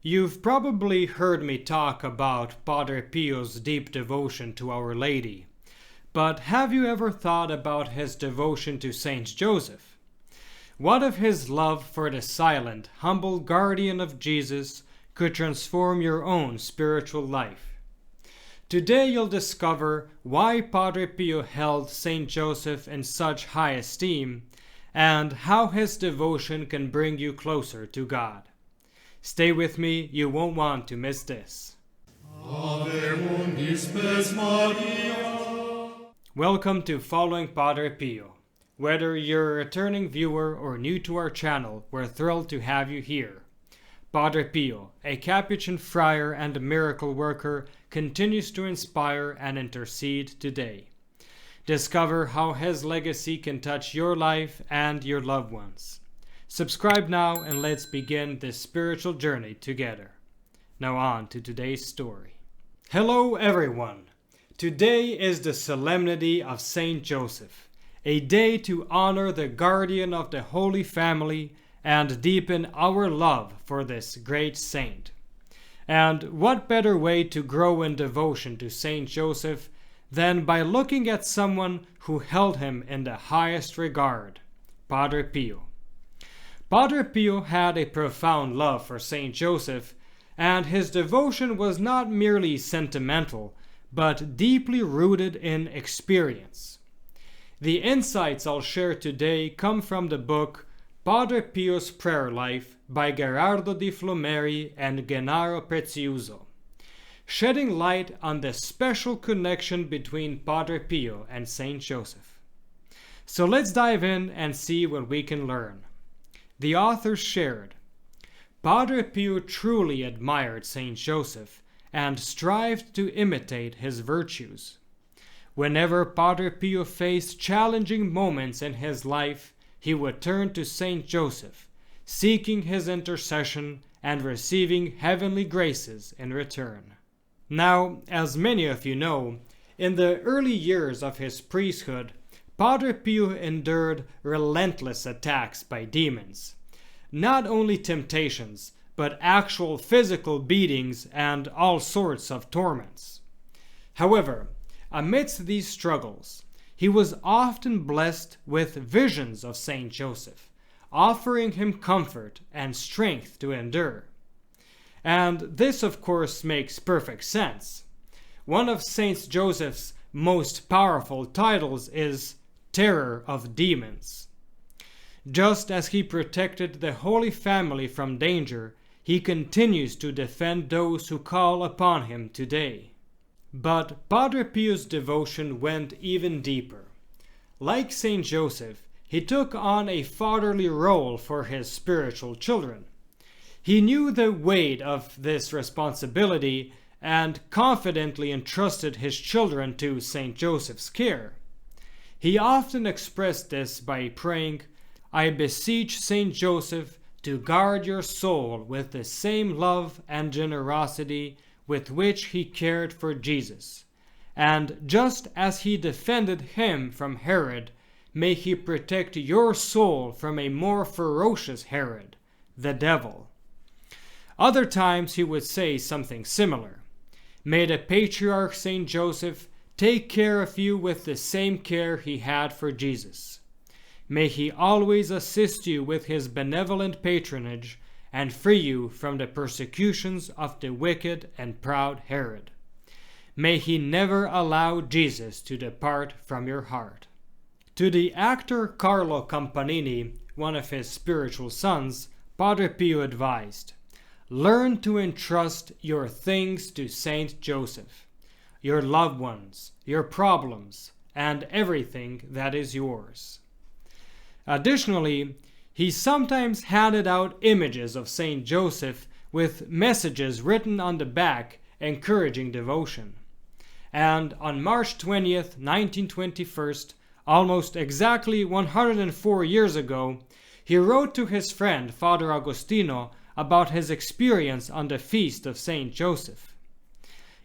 You've probably heard me talk about Padre Pio's deep devotion to Our Lady, but have you ever thought about his devotion to Saint Joseph? What if his love for the silent, humble guardian of Jesus could transform your own spiritual life? Today you'll discover why Padre Pio held Saint Joseph in such high esteem and how his devotion can bring you closer to God. Stay with me, you won't want to miss this. Ave mundi spes Maria. Welcome to Following Padre Pio. Whether you're a returning viewer or new to our channel, we're thrilled to have you here. Padre Pio, a Capuchin friar and a miracle worker, continues to inspire and intercede today. Discover how his legacy can touch your life and your loved ones. Subscribe now and let's begin this spiritual journey together. Now on to today's story. Hello everyone! Today is the Solemnity of Saint Joseph, a day to honor the guardian of the Holy Family and deepen our love for this great saint. And what better way to grow in devotion to Saint Joseph than by looking at someone who held him in the highest regard, Padre Pio. Padre Pio had a profound love for Saint Joseph, and his devotion was not merely sentimental, but deeply rooted in experience. The insights I'll share today come from the book Padre Pio's Prayer Life by Gerardo di Flumeri and Gennaro Prezioso, shedding light on the special connection between Padre Pio and Saint Joseph. So let's dive in and see what we can learn. The authors shared, Padre Pio truly admired Saint Joseph and strived to imitate his virtues. Whenever Padre Pio faced challenging moments in his life, he would turn to Saint Joseph, seeking his intercession and receiving heavenly graces in return. Now, as many of you know, in the early years of his priesthood, Padre Pio endured relentless attacks by demons. Not only temptations, but actual physical beatings and all sorts of torments. However, amidst these struggles, he was often blessed with visions of Saint Joseph, offering him comfort and strength to endure. And this, of course, makes perfect sense. One of Saint Joseph's most powerful titles is Terror of Demons. Just as he protected the Holy Family from danger, he continues to defend those who call upon him today. But Padre Pio's devotion went even deeper. Like Saint Joseph, he took on a fatherly role for his spiritual children. He knew the weight of this responsibility and confidently entrusted his children to Saint Joseph's care. He often expressed this by praying, "I beseech Saint Joseph to guard your soul with the same love and generosity with which he cared for Jesus. And just as he defended him from Herod, may he protect your soul from a more ferocious Herod, the devil." Other times he would say something similar. "May the patriarch Saint Joseph take care of you with the same care he had for Jesus. May he always assist you with his benevolent patronage and free you from the persecutions of the wicked and proud Herod. May he never allow Jesus to depart from your heart." To the actor Carlo Campanini, one of his spiritual sons, Padre Pio advised, "Learn to entrust your things to Saint Joseph, your loved ones, your problems, and everything that is yours." Additionally, he sometimes handed out images of Saint Joseph with messages written on the back encouraging devotion. And on March 20th, 1921, almost exactly 104 years ago, he wrote to his friend Father Agostino about his experience on the feast of Saint Joseph.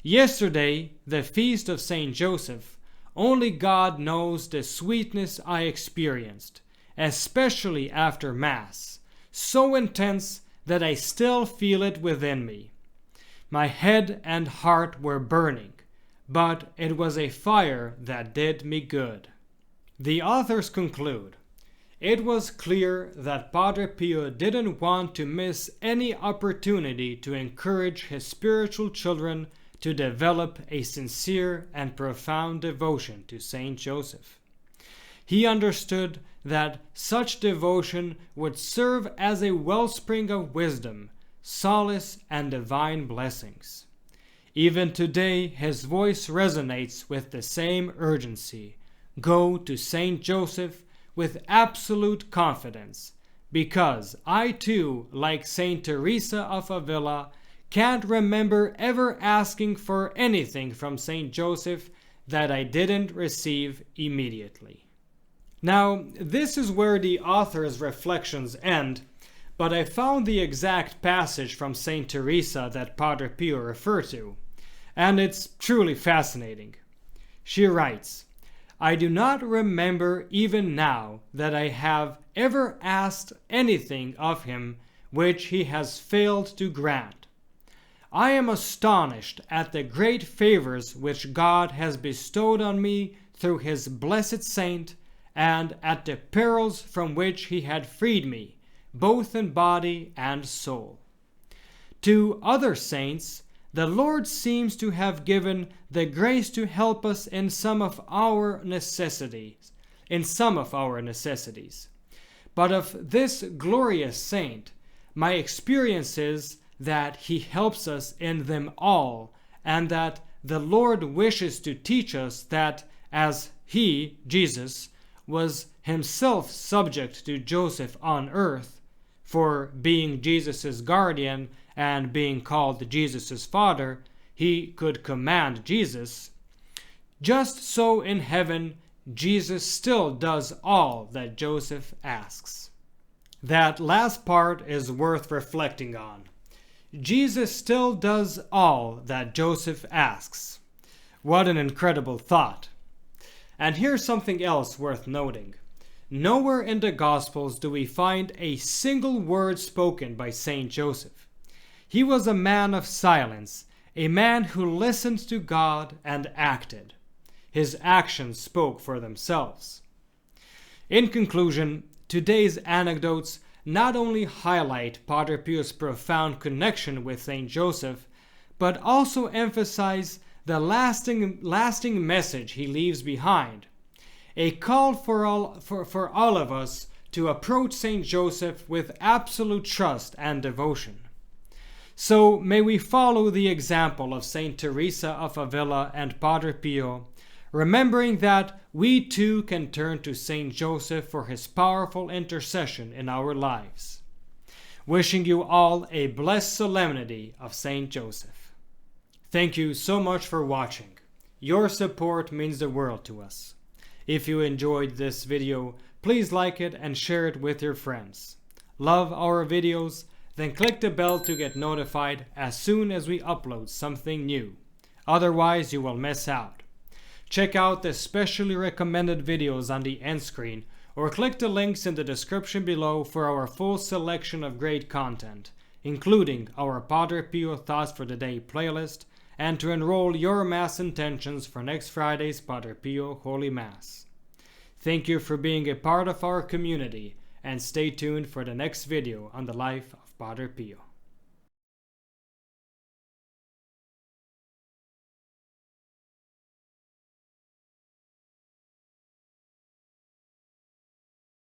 "Yesterday, the feast of Saint Joseph, only God knows the sweetness I experienced, especially after Mass, so intense that I still feel it within me. My head and heart were burning, but it was a fire that did me good." The authors conclude, "It was clear that Padre Pio didn't want to miss any opportunity to encourage his spiritual children to develop a sincere and profound devotion to Saint Joseph. He understood that such devotion would serve as a wellspring of wisdom, solace, and divine blessings. Even today, his voice resonates with the same urgency. Go to Saint Joseph with absolute confidence, because I too, like Saint Teresa of Avila, can't remember ever asking for anything from Saint Joseph that I didn't receive immediately." Now, this is where the author's reflections end, but I found the exact passage from Saint Teresa that Padre Pio referred to, and it's truly fascinating. She writes, "I do not remember even now that I have ever asked anything of him which he has failed to grant. I am astonished at the great favors which God has bestowed on me through his blessed saint, and at the perils from which he had freed me, both in body and soul. To other saints, the Lord seems to have given the grace to help us in some of our necessities. But of this glorious saint, my experience is that he helps us in them all, and that the Lord wishes to teach us that as he, Jesus, was himself subject to Joseph on earth, for being Jesus' guardian and being called Jesus' father, he could command Jesus. Just so in heaven, Jesus still does all that Joseph asks." That last part is worth reflecting on. Jesus still does all that Joseph asks. What an incredible thought. And here's something else worth noting. Nowhere in the Gospels do we find a single word spoken by Saint Joseph. He was a man of silence, a man who listened to God and acted. His actions spoke for themselves. In conclusion, today's anecdotes not only highlight Padre Pio's profound connection with Saint Joseph, but also emphasize the lasting message he leaves behind, a call for all of us to approach Saint Joseph with absolute trust and devotion. So may we follow the example of Saint Teresa of Avila and Padre Pio, remembering that we too can turn to Saint Joseph for his powerful intercession in our lives. Wishing you all a blessed solemnity of Saint Joseph. Thank you so much for watching. Your support means the world to us. If you enjoyed this video, please like it and share it with your friends. Love our videos? Then click the bell to get notified as soon as we upload something new. Otherwise, you will miss out. Check out the specially recommended videos on the end screen, or click the links in the description below for our full selection of great content, including our Padre Pio Thoughts for the Day playlist, and to enroll your Mass intentions for next Friday's Padre Pio Holy Mass. Thank you for being a part of our community, and stay tuned for the next video on the life of Padre Pio.